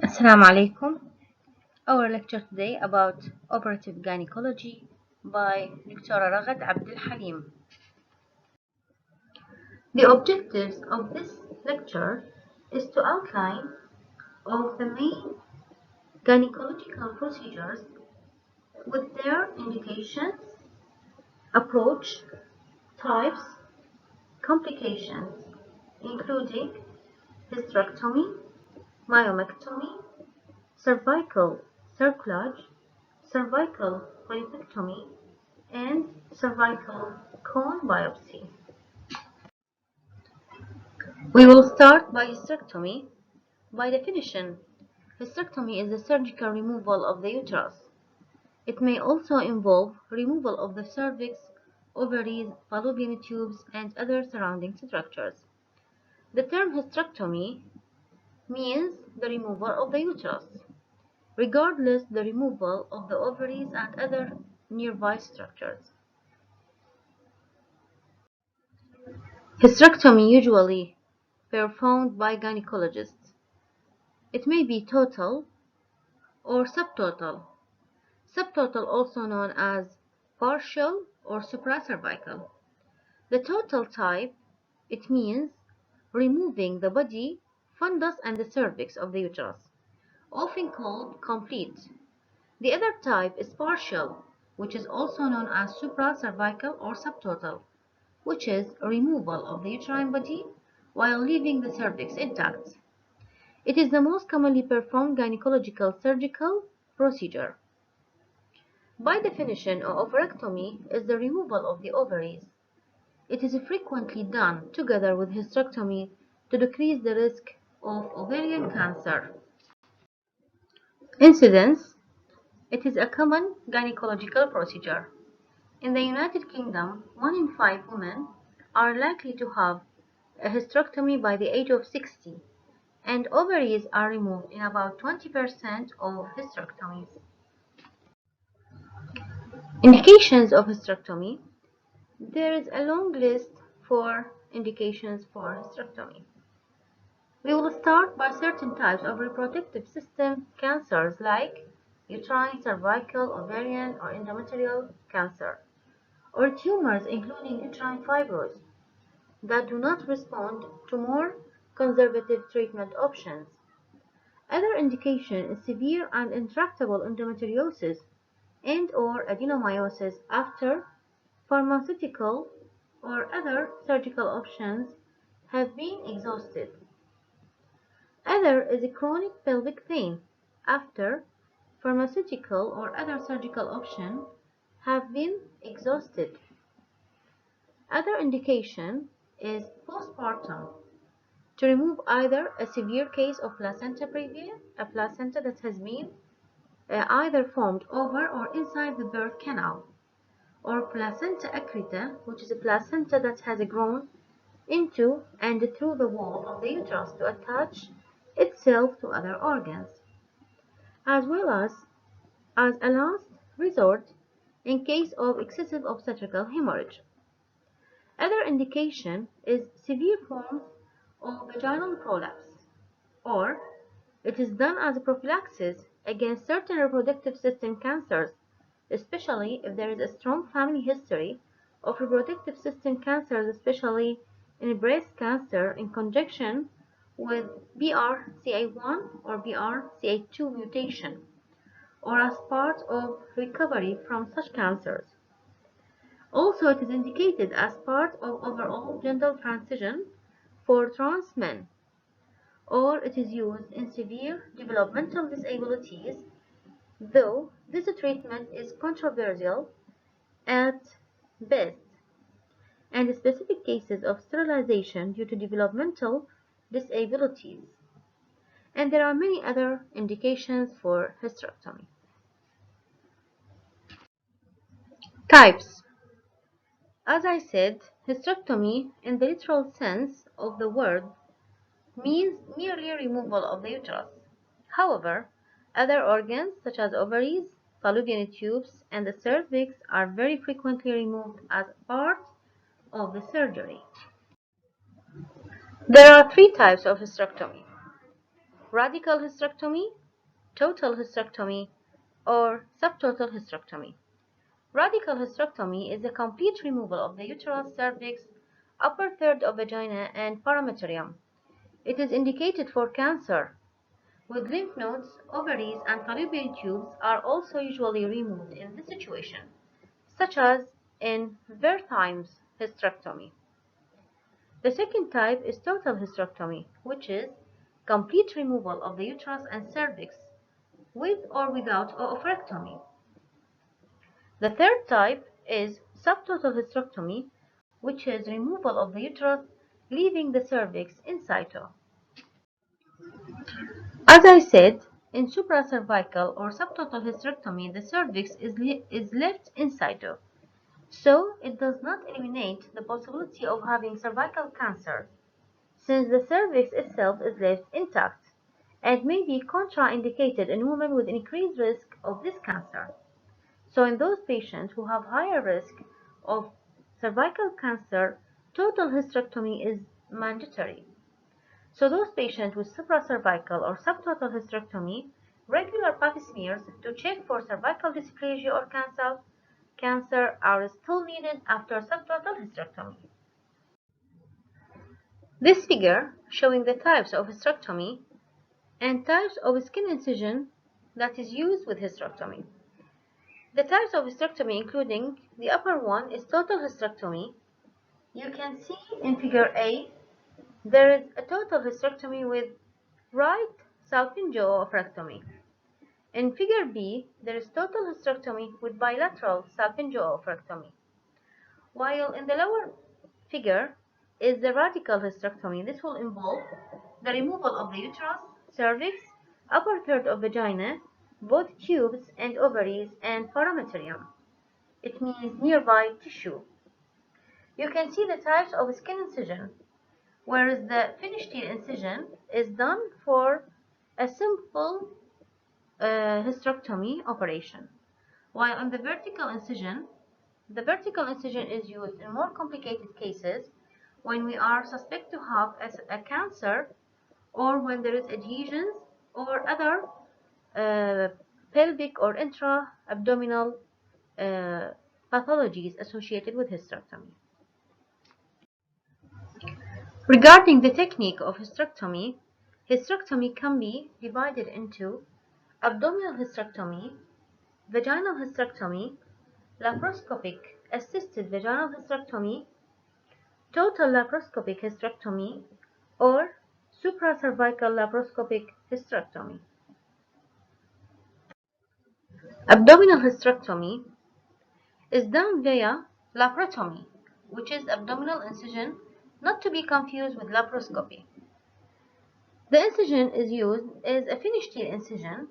Assalamu alaikum. Our lecture today about operative gynecology by Dr. Raghad Abdul-Haleem. The objectives of this lecture is to outline of the main gynecological procedures with their indications, approach, types, complications, including hysterectomy, myomectomy, cervical cerclage, cervical polypectomy, and cervical cone biopsy. We will start by hysterectomy. By definition, hysterectomy is the surgical removal of the uterus. It may also involve removal of the cervix, ovaries, fallopian tubes, and other surrounding structures. The term hysterectomy means the removal of the uterus, regardless the removal of the ovaries and other nearby structures. Hysterectomy usually performed by gynecologists. It may be total or subtotal. Subtotal also known as partial or supracervical. The total type, it means removing the body, fundus and the cervix of the uterus, often called complete. The other type is partial, which is also known as supracervical or subtotal, which is removal of the uterine body while leaving the cervix intact. It is the most commonly performed gynecological surgical procedure. By definition, oophorectomy is the removal of the ovaries. It is frequently done together with hysterectomy to decrease the risk of ovarian cancer. Incidence: it is a common gynecological procedure. In the United Kingdom, 1 in 5 women are likely to have a hysterectomy by the age of 60, and ovaries are removed in about 20% of hysterectomies. Indications of hysterectomy: there is a long list for indications for hysterectomy. We will start by certain types of reproductive system cancers like uterine, cervical, ovarian, or endometrial cancer, or tumors including uterine fibroids that do not respond to more conservative treatment options. Other indication is severe and intractable endometriosis and/or adenomyosis after pharmaceutical or other surgical options have been exhausted. Other is chronic pelvic pain after pharmaceutical or other surgical option have been exhausted. Other indication is postpartum to remove either a severe case of placenta previa, a placenta that has been either formed over or inside the birth canal, or placenta accreta, which is a placenta that has grown into and through the wall of the uterus to attach itself to other organs, as well as a last resort in case of excessive obstetrical hemorrhage. Other indication is severe forms of vaginal prolapse, or it is done as a prophylaxis against certain reproductive system cancers, especially if there is a strong family history of reproductive system cancers, especially in breast cancer in conjunction with BRCA1 or BRCA2 mutation, or as part of recovery from such cancers. Also, it is indicated as part of overall gender transition for trans men, or it is used in severe developmental disabilities, though this treatment is controversial at best, and specific cases of sterilization due to developmental disabilities. And there are many other indications for hysterectomy. Types. As I said, hysterectomy in the literal sense of the word means merely removal of the uterus. However, other organs such as ovaries, fallopian tubes, and the cervix are very frequently removed as part of the surgery. There are three types of hysterectomy. radical hysterectomy, total hysterectomy, or subtotal hysterectomy. Radical hysterectomy is a complete removal of the uterus, cervix, upper third of vagina, and parametrium. It is indicated for cancer, with lymph nodes, ovaries, and fallopian tubes are also usually removed in this situation, such as in Wertheim's hysterectomy. The second type is total hysterectomy, which is complete removal of the uterus and cervix with or without oophorectomy. The third type is subtotal hysterectomy, which is removal of the uterus, leaving the cervix in situ. As I said, in supracervical or subtotal hysterectomy, the cervix is left in situ, so it does not eliminate the possibility of having cervical cancer, since the cervix itself is left intact and may be contraindicated in women with increased risk of this cancer. So in those patients who have higher risk of cervical cancer, total hysterectomy is mandatory. So those patients with supracervical or subtotal hysterectomy, regular pap smears to check for cervical dysplasia or cancer are still needed after subtotal hysterectomy. This figure showing the types of hysterectomy and types of skin incision that is used with hysterectomy. The types of hysterectomy, including the upper one, is total hysterectomy. You can see in figure A, there is a total hysterectomy with right salpingo-oophorectomy. In figure B, there is total hysterectomy with bilateral salpingo-oophorectomy. While in the lower figure is the radical hysterectomy. This will involve the removal of the uterus, cervix, upper third of vagina, both tubes and ovaries, and parametrium. It means nearby tissue. You can see the types of skin incision, whereas the finished tear incision is done for a simple hysterectomy operation, while on the vertical incision is used in more complicated cases when we are suspect to have a cancer, or when there is adhesions or other uh, pelvic or intra-abdominal uh, pathologies associated with hysterectomy. Regarding the technique of hysterectomy, hysterectomy can be divided into abdominal hysterectomy, vaginal hysterectomy, laparoscopic assisted vaginal hysterectomy, total laparoscopic hysterectomy, or supracervical laparoscopic hysterectomy. Abdominal hysterectomy is done via laparotomy, which is abdominal incision, not to be confused with laparoscopy. The incision is used as a finished tear incision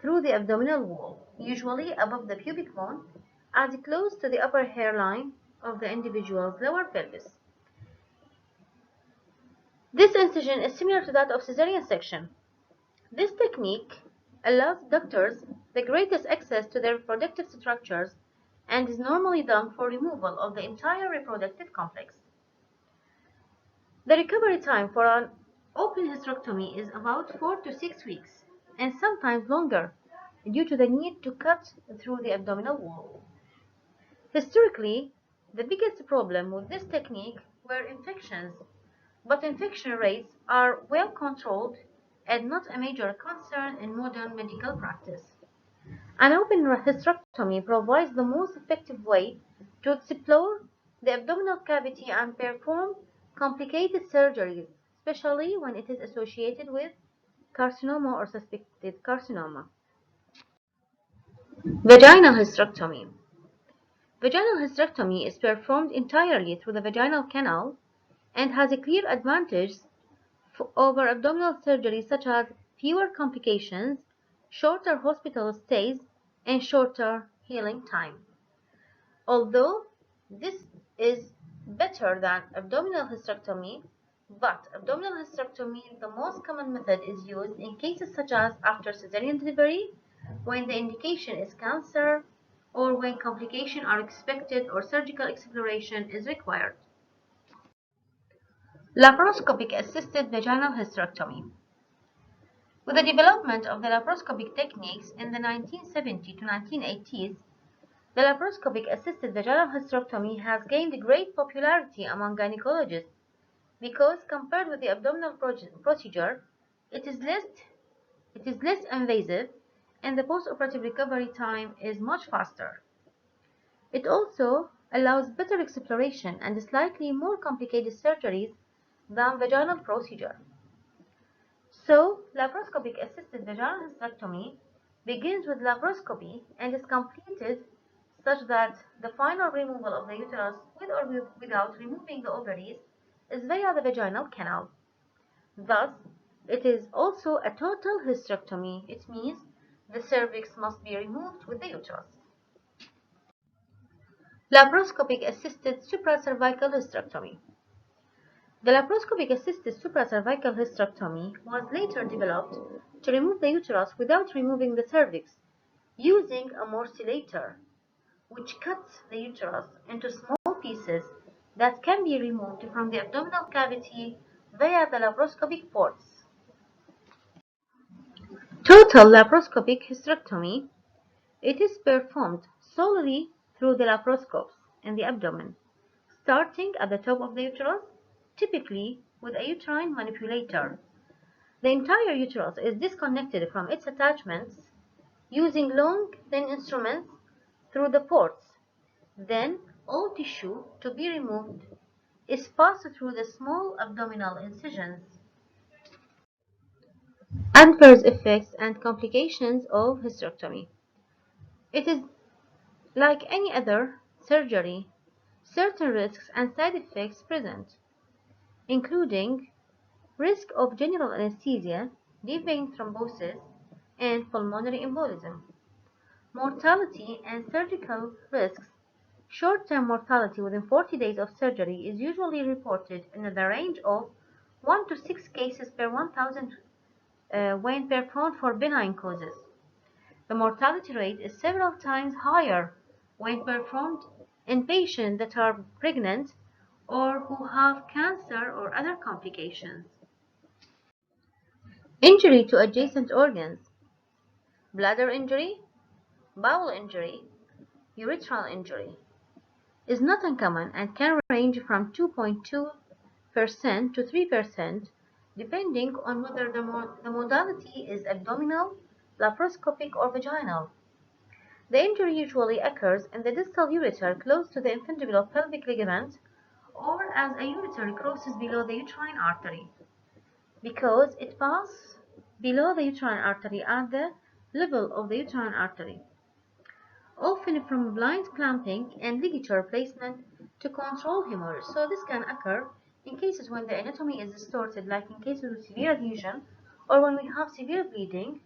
through the abdominal wall, usually above the pubic bone, as close to the upper hairline of the individual's lower pelvis. This incision is similar to that of cesarean section. This technique allows doctors the greatest access to their reproductive structures and is normally done for removal of the entire reproductive complex. The recovery time for an open hysterectomy is about 4 to 6 weeks, and sometimes longer, due to the need to cut through the abdominal wall. Historically, the biggest problem with this technique were infections, but infection rates are well controlled and not a major concern in modern medical practice. An open hysterectomy provides the most effective way to explore the abdominal cavity and perform complicated surgeries, especially when it is associated with carcinoma or suspected carcinoma. Vaginal hysterectomy. Vaginal hysterectomy is performed entirely through the vaginal canal and has a clear advantage over abdominal surgery, such as fewer complications, shorter hospital stays, and shorter healing time. Although this is better than abdominal hysterectomy, but abdominal hysterectomy, the most common method, is used in cases such as after cesarean delivery, when the indication is cancer, or when complications are expected or surgical exploration is required. Laparoscopic assisted vaginal hysterectomy. With the development of the laparoscopic techniques in the 1970s to 1980s, the laparoscopic assisted vaginal hysterectomy has gained great popularity among gynecologists because compared with the abdominal procedure, it is less invasive and the postoperative recovery time is much faster. It also allows better exploration and slightly more complicated surgeries than vaginal procedure. So, laparoscopic assisted vaginal hysterectomy begins with laparoscopy and is completed such that the final removal of the uterus with or without removing the ovaries is via the vaginal canal. Thus, it is also a total hysterectomy. It means the cervix must be removed with the uterus. Laparoscopic assisted supracervical hysterectomy. The laparoscopic assisted supracervical hysterectomy was later developed to remove the uterus without removing the cervix using a morcellator, which cuts the uterus into small pieces that can be removed from the abdominal cavity via the laparoscopic ports. Total laparoscopic hysterectomy. It is performed solely through the laparoscopes in the abdomen, starting at the top of the uterus, typically with a uterine manipulator. The entire uterus is disconnected from its attachments using long, thin instruments through the ports. Then, all tissue to be removed is passed through the small abdominal incisions. Adverse effects and complications of hysterectomy. It is like any other surgery, certain risks and side effects present, including risk of general anesthesia, deep vein thrombosis, and pulmonary embolism. Mortality and surgical risks. Short-term mortality within 40 days of surgery is usually reported in the range of 1 to 6 cases per 1,000 when performed for benign causes. The mortality rate is several times higher when performed in patients that are pregnant or who have cancer or other complications. Injury to adjacent organs, bladder injury, bowel injury, urethral injury is not uncommon and can range from 2.2% to 3% depending on whether the modality is abdominal, laparoscopic, or vaginal. The injury usually occurs in the distal ureter close to the infundibulopelvic ligament or as a ureter crosses below the uterine artery, because it passes below the uterine artery at the level of the uterine artery, often from blind clamping and ligature placement to control hemorrhage. So this can occur in cases when the anatomy is distorted, like in cases of severe adhesion, or when we have severe bleeding,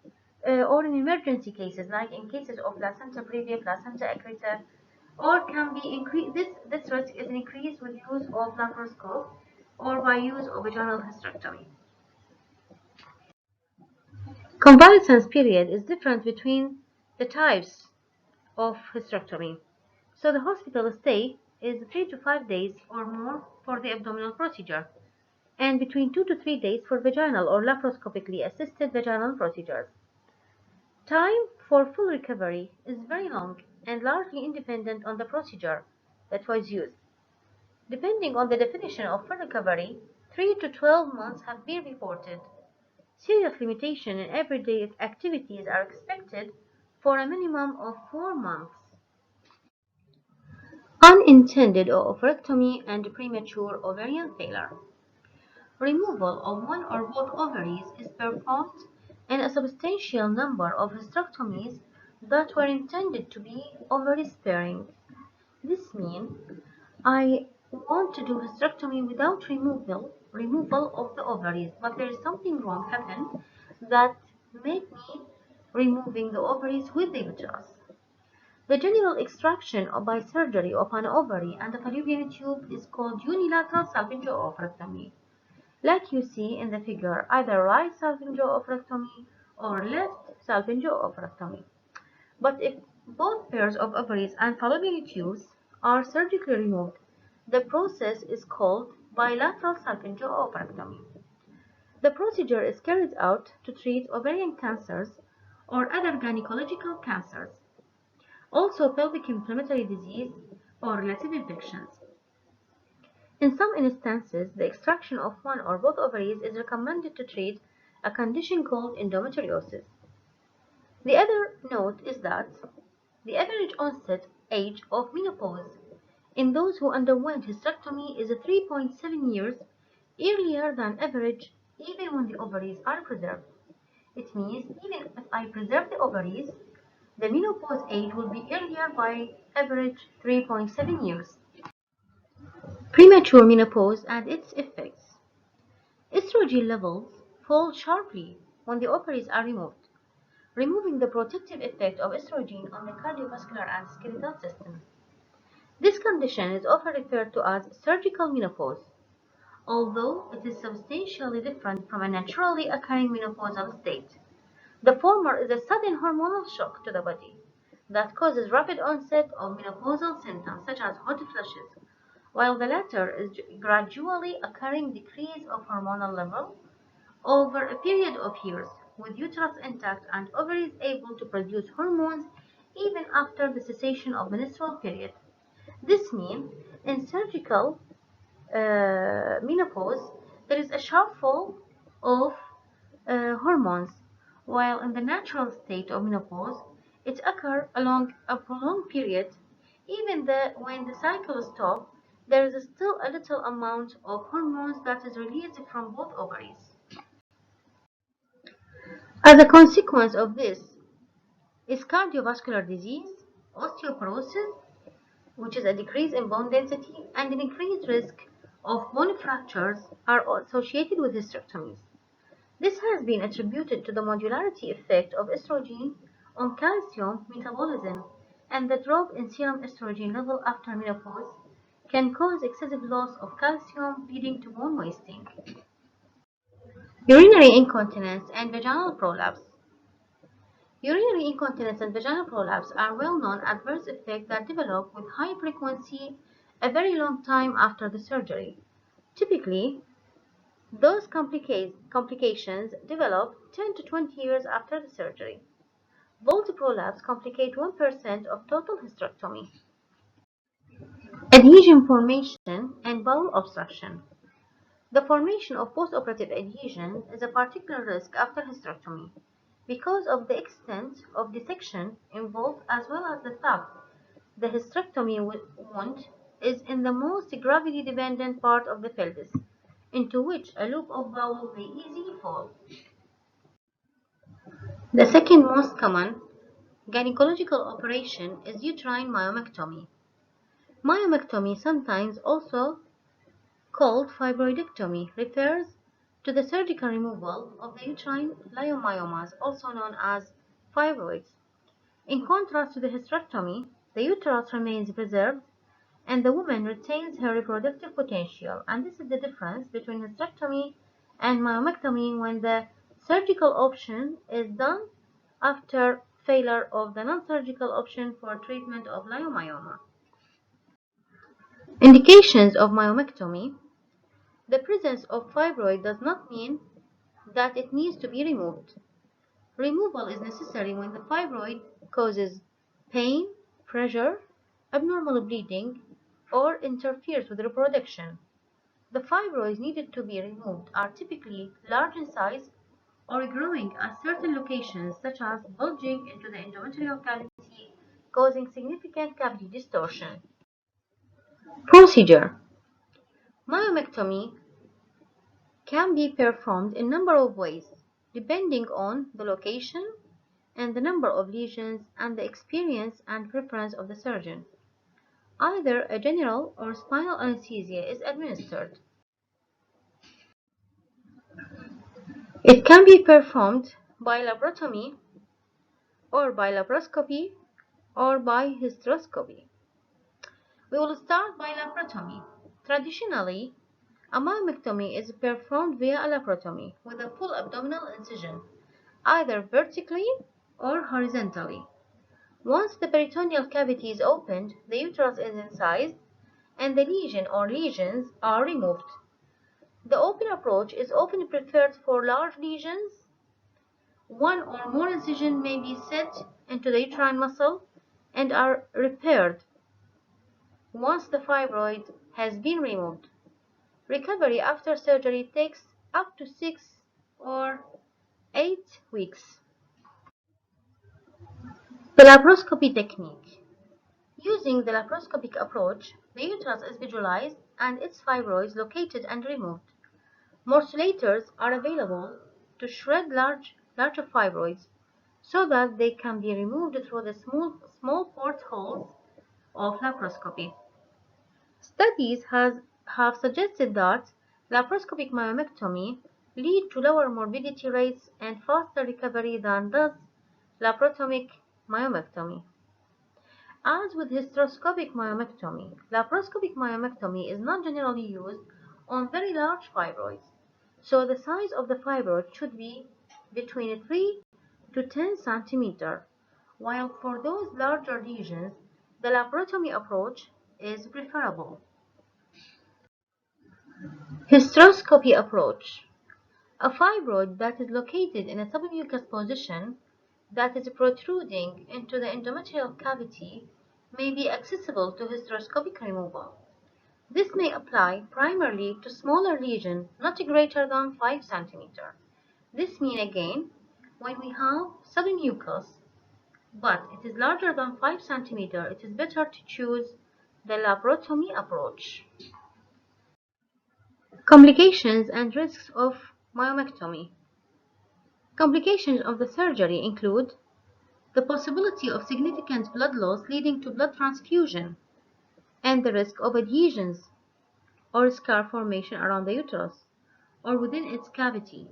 or in emergency cases, like in cases of placenta previa, placenta accreta, or can be increased. This risk is increased with use of laparoscope or by use of vaginal hysterectomy. Convalescence period is different between the types of hysterectomy. So the hospital stay is 3 to 5 days or more for the abdominal procedure, and between 2 to 3 days for vaginal or laparoscopically assisted vaginal procedures. Time for full recovery is very long and largely independent on the procedure that was used. Depending on the definition of full recovery, 3 to 12 months have been reported. Serious limitation in everyday activities are expected for a minimum of 4 months. Unintended oophorectomy and premature ovarian failure. Removal of one or both ovaries is performed in a substantial number of hysterectomies that were intended to be ovary sparing. This means I want to do hysterectomy without removal of the ovaries, but there is something wrong happened that made me removing the ovaries with the uterus. The general extraction by surgery of an ovary and a fallopian tube is called unilateral salpingo-oophorectomy, like you see in the figure, either right salpingo-oophorectomy or left salpingo-oophorectomy. But if both pairs of ovaries and fallopian tubes are surgically removed, the process is called bilateral salpingo-oophorectomy. The procedure is carried out to treat ovarian cancers or other gynecological cancers, also pelvic inflammatory disease or relative infections. In some instances, the extraction of one or both ovaries is recommended to treat a condition called endometriosis. The other note is that the average onset age of menopause in those who underwent hysterectomy is 3.7 years earlier than average, even when the ovaries are preserved. It means even if I preserve the ovaries, the menopause age will be earlier by average 3.7 years. Premature menopause and its effects. Estrogen levels fall sharply when the ovaries are removed, removing the protective effect of estrogen on the cardiovascular and skeletal system. This condition is often referred to as surgical menopause, although it is substantially different from a naturally occurring menopausal state. The former is a sudden hormonal shock to the body that causes rapid onset of menopausal symptoms such as hot flushes, while the latter is gradually occurring decrease of hormonal level over a period of years, with uterus intact and ovaries able to produce hormones even after the cessation of menstrual period. This means in surgical menopause, there is a sharp fall of hormones, while in the natural state of menopause, it occurs along a prolonged period. Even when the cycle stops, there is still a little amount of hormones that is released from both ovaries. As a consequence of this is cardiovascular disease, osteoporosis, which is a decrease in bone density, and an increased risk of bone fractures are associated with hysterectomies. This has been attributed to the modularity effect of estrogen on calcium metabolism, and the drop in serum estrogen level after menopause can cause excessive loss of calcium, leading to bone wasting. Urinary incontinence and vaginal prolapse. Urinary incontinence and vaginal prolapse are well-known adverse effects that develop with high frequency a very long time after the surgery. Typically, those complications develop 10 to 20 years after the surgery. Both prolapse complicate 1% of total hysterectomy. Adhesion formation and bowel obstruction. The formation of postoperative adhesion is a particular risk after hysterectomy because of the extent of dissection involved as well as the fact the hysterectomy wound is in the most gravity-dependent part of the pelvis, into which a loop of bowel may easily fall. The second most common gynecological operation is uterine myomectomy. Myomectomy, sometimes also called fibroidectomy, refers to the surgical removal of the uterine leiomyomas, also known as fibroids. In contrast to the hysterectomy, the uterus remains preserved and the woman retains her reproductive potential, and this is the difference between hysterectomy and myomectomy when the surgical option is done after failure of the non-surgical option for treatment of leiomyoma. Indications of myomectomy. The presence of fibroid does not mean that it needs to be removed. Removal is necessary when the fibroid causes pain, pressure, abnormal bleeding, or interferes with reproduction. The fibroids needed to be removed are typically large in size or growing at certain locations, such as bulging into the endometrial cavity, causing significant cavity distortion. Procedure. Myomectomy can be performed in a number of ways, depending on the location and the number of lesions and the experience and preference of the surgeon. Either a general or spinal anesthesia is administered. It can be performed by laparotomy or by laparoscopy or by hysteroscopy. We will start by laparotomy. Traditionally, a myomectomy is performed via a laparotomy with a full abdominal incision, either vertically or horizontally. Once the peritoneal cavity is opened, the uterus is incised and the lesion or lesions are removed. The open approach is often preferred for large lesions. One or more incisions may be set into the uterine muscle and are repaired once the fibroid has been removed. Recovery after surgery takes up to 6 or 8 weeks. The laparoscopy technique. Using the laparoscopic approach, the uterus is visualized and its fibroids located and removed. Morcellators are available to shred larger fibroids so that they can be removed through the small portholes of laparoscopy. Studies have suggested that laparoscopic myomectomy lead to lower morbidity rates and faster recovery than does laparotomic myomectomy. As with hysteroscopic myomectomy, laparoscopic myomectomy is not generally used on very large fibroids, so the size of the fibroid should be between 3 to 10 cm, while for those larger lesions, the laparotomy approach is preferable. Hysteroscopy approach. A fibroid that is located in a submucous position that is protruding into the endometrial cavity may be accessible to hysteroscopic removal. This may apply primarily to smaller lesions not greater than 5 cm. This means again, when we have submucous but it is larger than 5 cm, it is better to choose the laparotomy approach. Complications and risks of myomectomy. Complications of the surgery include the possibility of significant blood loss leading to blood transfusion, and the risk of adhesions or scar formation around the uterus or within its cavity.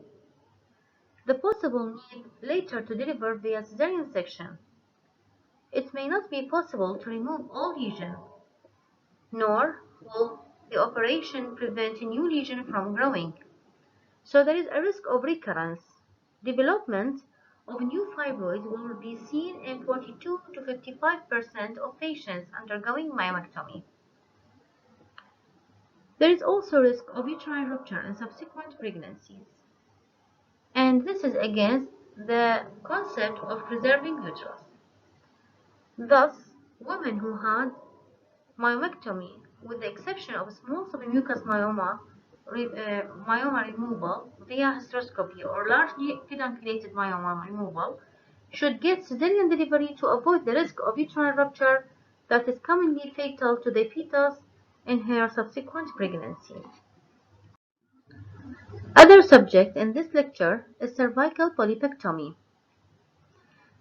The possible need later to deliver via cesarean section. It may not be possible to remove all lesions, nor will the operation prevent a new lesion from growing. So there is a risk of recurrence. Development of new fibroids will be seen in 42 to 55% of patients undergoing myomectomy. There is also risk of uterine rupture and subsequent pregnancies. And this is against the concept of preserving uterus. Thus, women who had myomectomy, with the exception of small submucous myoma removal via hysteroscopy or largely pedunculated myoma removal, should get cesarean delivery to avoid the risk of uterine rupture that is commonly fatal to the fetus in her subsequent pregnancy. Other subject in this lecture is cervical polypectomy.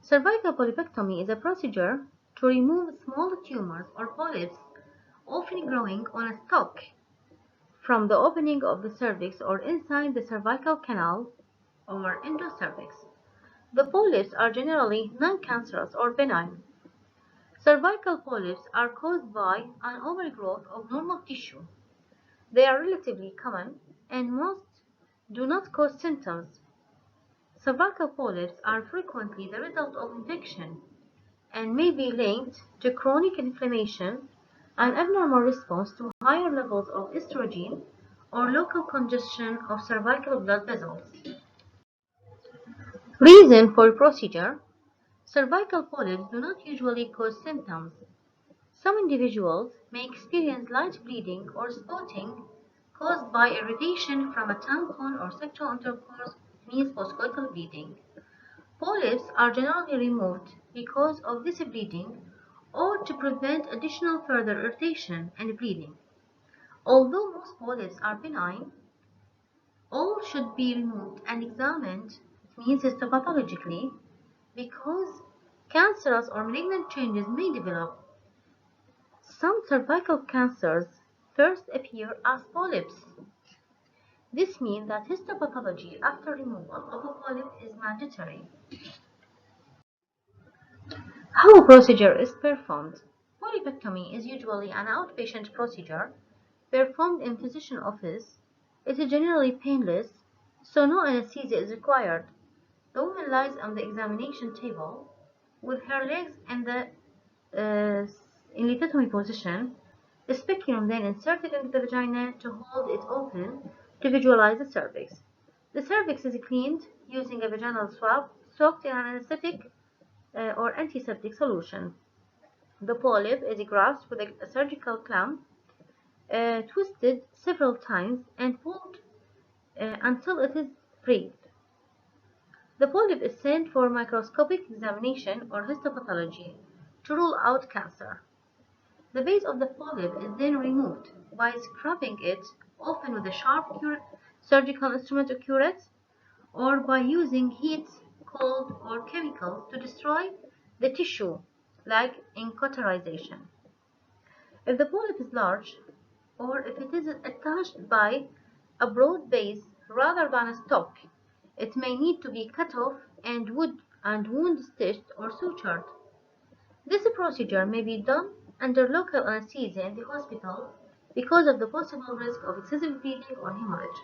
Cervical polypectomy is a procedure to remove small tumors or polyps, often growing on a stalk, from the opening of the cervix or inside the cervical canal or endocervix. The polyps are generally non-cancerous or benign. Cervical polyps are caused by an overgrowth of normal tissue. They are relatively common and most do not cause symptoms. Cervical polyps are frequently the result of infection and may be linked to chronic inflammation, an abnormal response to higher levels of estrogen, or local congestion of cervical blood vessels. Reason for procedure. Cervical polyps do not usually cause symptoms. Some individuals may experience light bleeding or spotting caused by irritation from a tampon or sexual intercourse, which means postcoital bleeding. Polyps are generally removed because of this bleeding or to prevent additional further irritation and bleeding. Although most polyps are benign, all should be removed and examined, it means histopathologically, because cancerous or malignant changes may develop. Some cervical cancers first appear as polyps. This means that histopathology after removal of a polyp is mandatory. How a procedure is performed. Polypectomy is usually an outpatient procedure performed in physician office. It is generally painless, so no anesthesia is required. The woman lies on the examination table with her legs in the uh, in lithotomy position, the speculum then inserted into the vagina to hold it open To visualize the cervix. The cervix is cleaned using a vaginal swab soaked in an anesthetic or antiseptic solution. The polyp is grasped with a surgical clamp, twisted several times, and pulled until it is freed. The polyp is sent for microscopic examination or histopathology to rule out cancer. The base of the polyp is then removed by scraping it, often with a sharp surgical instrument or curette, or by using heat, cold, or chemicals to destroy the tissue, like in cauterization. If the polyp is large, or if it is attached by a broad base rather than a stalk, it may need to be cut off and wound stitched or sutured. This procedure may be done under local anesthesia in the hospital because of the possible risk of excessive bleeding or hemorrhage.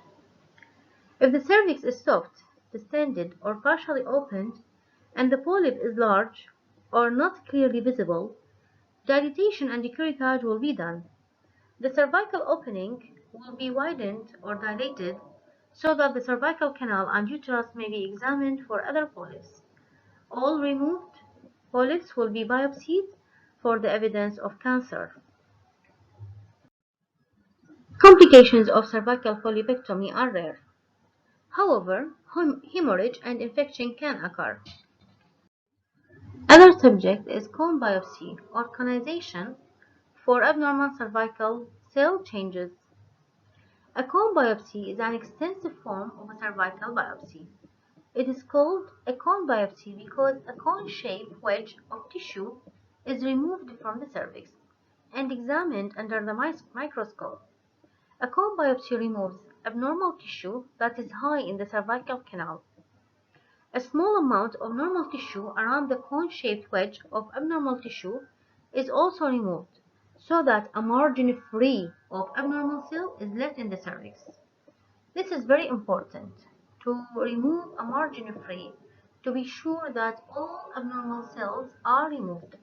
If the cervix is soft, distended, or partially opened, and the polyp is large or not clearly visible, dilatation and curettage will be done. The cervical opening will be widened or dilated so that the cervical canal and uterus may be examined for other polyps. All removed polyps will be biopsied for the evidence of cancer. Complications of cervical polypectomy are rare. However, hemorrhage and infection can occur. Other subject is cone biopsy or conization for abnormal cervical cell changes. A cone biopsy is an extensive form of a cervical biopsy. It is called a cone biopsy because a cone-shaped wedge of tissue is removed from the cervix and examined under the microscope. A cone biopsy removes abnormal tissue that is high in the cervical canal. A small amount of normal tissue around the cone-shaped wedge of abnormal tissue is also removed, so that a margin free of abnormal cell is left in the cervix. This is very important to remove a margin free to be sure that all abnormal cells are removed.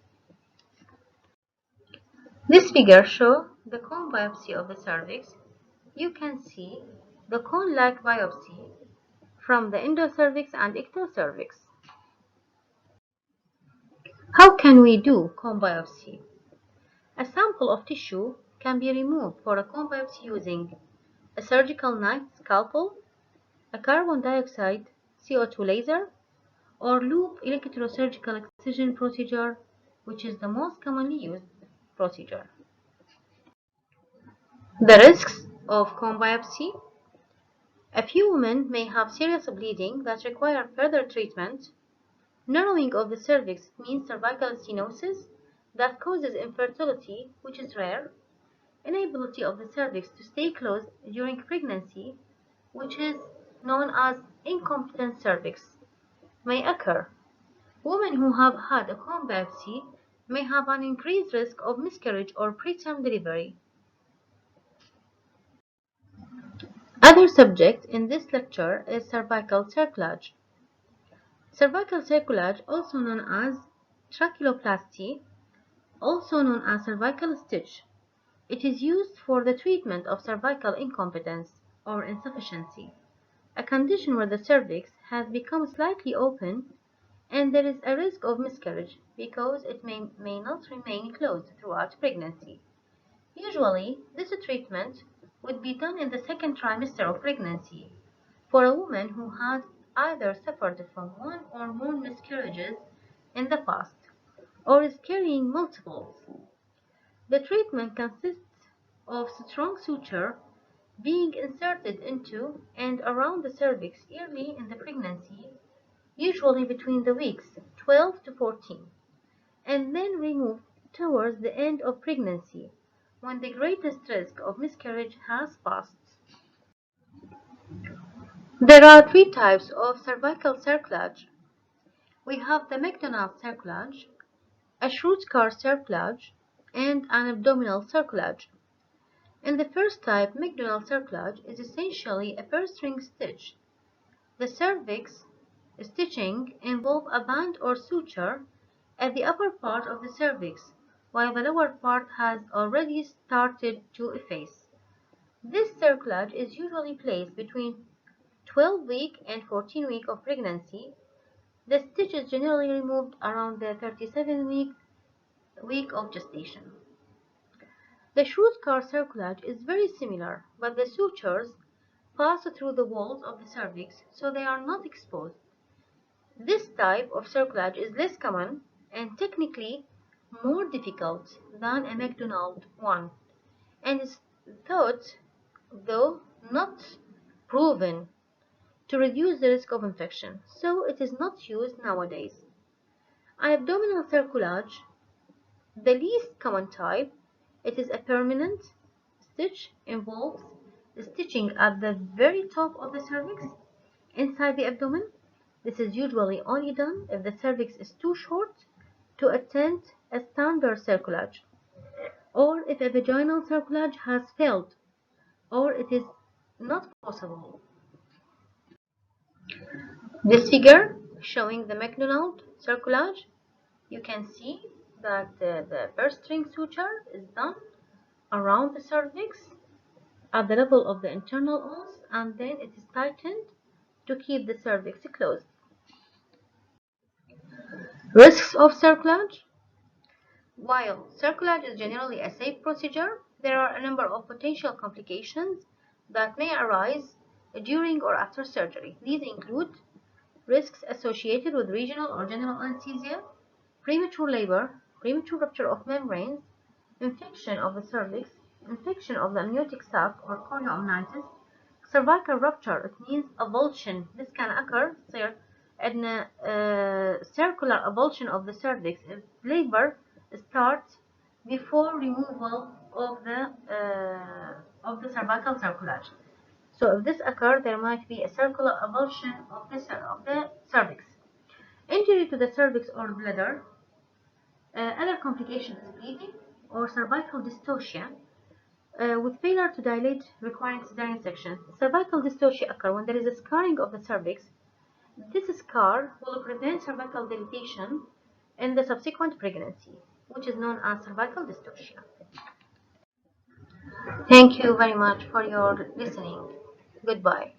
This figure shows the cone biopsy of the cervix. You can see the cone-like biopsy from the endocervix and ectocervix. How can we do cone biopsy? A sample of tissue can be removed for a cone biopsy using a surgical knife scalpel, a carbon dioxide CO2 laser, or loop electrosurgical excision procedure, which is the most commonly used procedure. The risks of cone biopsy. A few women may have serious bleeding that require further treatment. Narrowing of the cervix means cervical stenosis that causes infertility, which is rare. Inability of the cervix to stay closed during pregnancy, which is known as incompetent cervix, may occur. Women who have had a cone biopsy may have an increased risk of miscarriage or preterm delivery. Other subject in this lecture is cervical cerclage. Cervical cerclage, also known as tracheoplasty, also known as cervical stitch. It is used for the treatment of cervical incompetence or insufficiency, a condition where the cervix has become slightly open and there is a risk of miscarriage because it may not remain closed throughout pregnancy. Usually, this treatment would be done in the second trimester of pregnancy for a woman who had either suffered from one or more miscarriages in the past or is carrying multiples. The treatment consists of strong suture being inserted into and around the cervix early in the pregnancy, usually between the weeks 12 to 14, and then removed towards the end of pregnancy when the greatest risk of miscarriage has passed. There are three types of cervical cerclage. We have the McDonald cerclage, a Schrutzkar cerclage, and an abdominal cerclage. In the first type, McDonald cerclage is essentially a first-ring stitch. The cervix stitching involves a band or suture at the upper part of the cervix, while the lower part has already started to efface. This cerclage is usually placed between 12-week and 14-week of pregnancy. The stitch is generally removed around the 37-week of gestation. The shoe-scar cerclage is very similar, but the sutures pass through the walls of the cervix, so they are not exposed. This type of cerclage is less common and technically more difficult than a McDonald one, and is thought, though not proven, to reduce the risk of infection, so it is not used nowadays. Abdominal cerclage, the least common type, it is a permanent stitch, involves stitching at the very top of the cervix inside the abdomen. This is usually only done if the cervix is too short to attempt a standard cerclage, or if a vaginal cerclage has failed, or it is not possible. This figure showing the McDonald cerclage, you can see that the purse string suture is done around the cervix at the level of the internal os, and then it is tightened to keep the cervix closed. Risks of cerclage. While cerclage is generally a safe procedure, there are a number of potential complications that may arise during or after surgery. These include risks associated with regional or general anesthesia, premature labor, premature rupture of membranes, infection of the cervix, infection of the amniotic sac or chorioamnitis, cervical rupture. It means avulsion. This can occur in a circular avulsion of the cervix if labor starts before removal of the cervical cerclage. So if this occurs, there might be a circular avulsion of the cervix. Injury to the cervix or bladder. Other complication is bleeding or cervical dystocia with failure to dilate requiring cesarean section. Cervical dystocia occurs when there is a scarring of the cervix. This scar will prevent cervical dilatation in the subsequent pregnancy, which is known as cervical dystocia. Thank you very much for your listening. Goodbye.